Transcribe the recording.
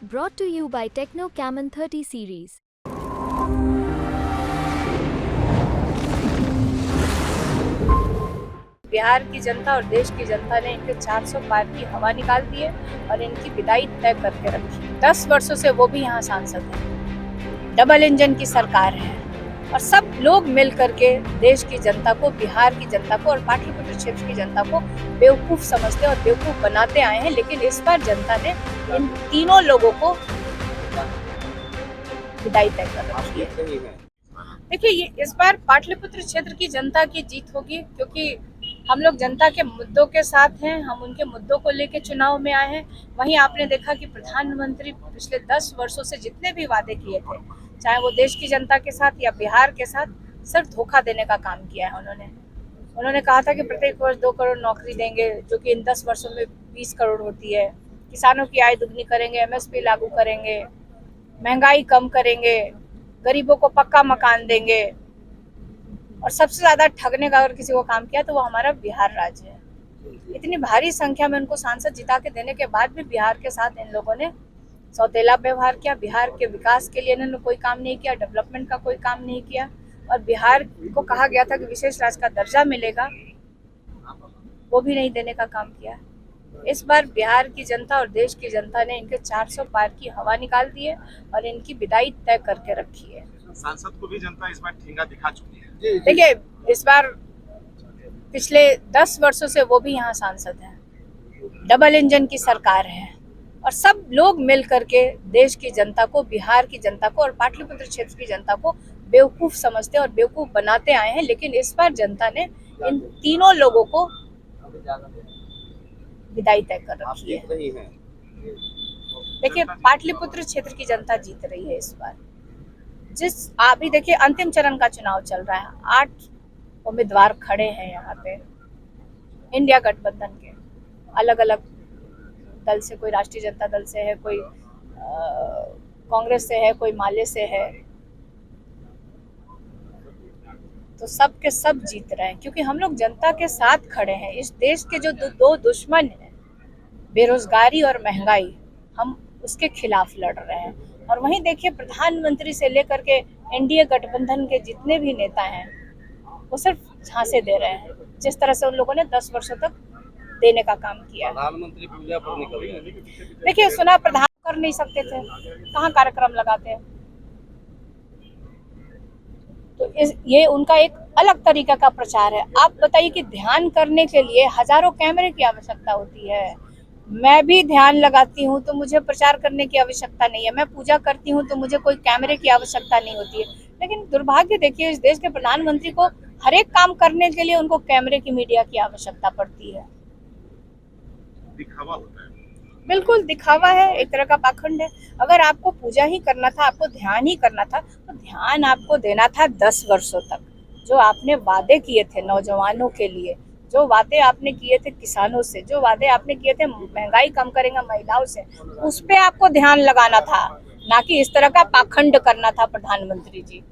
Brought to you by Techno Camon 30 series. Bihar की जनता और देश की जनता ने इनके 400 पार की हवा निकाल दी है और इनकी विदाई तय करके रखी। 10 वर्षों से वो भी यहाँ सांसद हैं। डबल इंजन की सरकार है और सब लोग मिल करके देश की जनता को, बिहार की जनता को और पाटलिपुत्र क्षेत्र की जनता को बेवकूफ समझते और बेवकूफ बनाते आए हैं। लेकिन इस बार जनता ने इन तीनों लोगों को विदाई तय कर रखी है। देखिए, ये इस बार पाटलिपुत्र क्षेत्र की जनता की जीत होगी, क्योंकि हम लोग जनता के मुद्दों के साथ हैं। हम उनके मुद्दों को लेकर चुनाव में आए हैं। वहीं आपने देखा कि प्रधानमंत्री पिछले 10 वर्षों से जितने भी वादे किए थे, चाहे वो देश की जनता के साथ या बिहार के साथ, सिर्फ धोखा देने का काम किया है उन्होंने कहा था कि प्रत्येक वर्ष 2 करोड़ नौकरी देंगे, जो कि इन 10 वर्षों में 20 करोड़ होती है। किसानों की आय दुगनी करेंगे, एमएसपी लागू करेंगे, महंगाई कम करेंगे, गरीबों को पक्का मकान देंगे। और सबसे ज्यादा ठगने का अगर किसी को काम किया तो वो हमारा बिहार राज्य है। इतनी भारी संख्या में उनको सांसद जिता के देने के बाद भी बिहार के साथ इन लोगों ने सौतेला व्यवहार किया। बिहार के विकास के लिए इन्होंने कोई काम नहीं किया, डेवलपमेंट का कोई काम नहीं किया। और बिहार को कहा गया था कि विशेष राज्य का दर्जा मिलेगा, वो भी नहीं देने का काम किया। इस बार बिहार की जनता और देश की जनता ने इनके 400 पार की हवा निकाल दी है और इनकी विदाई तय करके रखी है। सांसद को भी जनता इस बार ठेंगा दिखा चुकी है। देखिए, इस बार पिछले 10 वर्षों से वो भी यहाँ सांसद हैं। डबल इंजन की सरकार है और सब लोग मिल करके देश की जनता को, बिहार की जनता को और पाटलिपुत्र क्षेत्र की जनता को बेवकूफ समझते और बेवकूफ बनाते आए हैं। लेकिन इस बार जनता ने इन तीनों लोगों को विदाई तय कर रखी है। देखिए, पाटलिपुत्र क्षेत्र की जनता जीत रही है इस बार। अभी देखिए, अंतिम चरण का चुनाव चल रहा है। 8 उम्मीदवार खड़े हैं यहाँ पे, इंडिया गठबंधन के अलग अलग दल से। कोई राष्ट्रीय जनता दल से है, कोई कांग्रेस से है, कोई माले से है। तो सब के सब जीत रहे हैं, क्योंकि हम लोग जनता के साथ खड़े हैं। इस देश के जो दो दुश्मन हैं, बेरोजगारी और महंगाई, हम उसके खिलाफ लड़ रहे हैं। और वहीं देखिए, प्रधानमंत्री से लेकर के एनडीए गठबंधन के जितने भी नेता हैं, वो सिर्फ झांसे दे रहे हैं, जिस तरह से उन लोगों ने 10 वर्षों तक देने का काम किया। प्रधानमंत्री पूजा पर निकल गए। देखिए, सुना प्रधान कर नहीं सकते थे, कहाँ कार्यक्रम लगाते हैं। तो ये उनका एक अलग तरीका का प्रचार है। आप बताइए कि ध्यान करने के लिए हजारों कैमरे की आवश्यकता होती है। मैं भी ध्यान लगाती हूँ तो मुझे प्रचार करने की आवश्यकता नहीं है। मैं पूजा करती हूँ तो मुझे कोई कैमरे की आवश्यकता नहीं होती है। लेकिन दुर्भाग्य देखिए, इस देश के प्रधानमंत्री को हर एक काम करने के लिए उनको कैमरे की, मीडिया की आवश्यकता पड़ती है। दिखावा होता है। बिल्कुल दिखावा है, एक तरह का पाखंड है। अगर आपको पूजा ही करना था, आपको ध्यान ही करना था, तो ध्यान आपको देना था 10 वर्षों तक। जो आपने वादे किए थे नौजवानों के लिए, जो वादे आपने किए थे किसानों से, जो वादे आपने किए थे महंगाई कम करेंगे महिलाओं से, उस पे आपको ध्यान लगाना था, ना कि इस तरह का पाखंड करना था प्रधानमंत्री जी।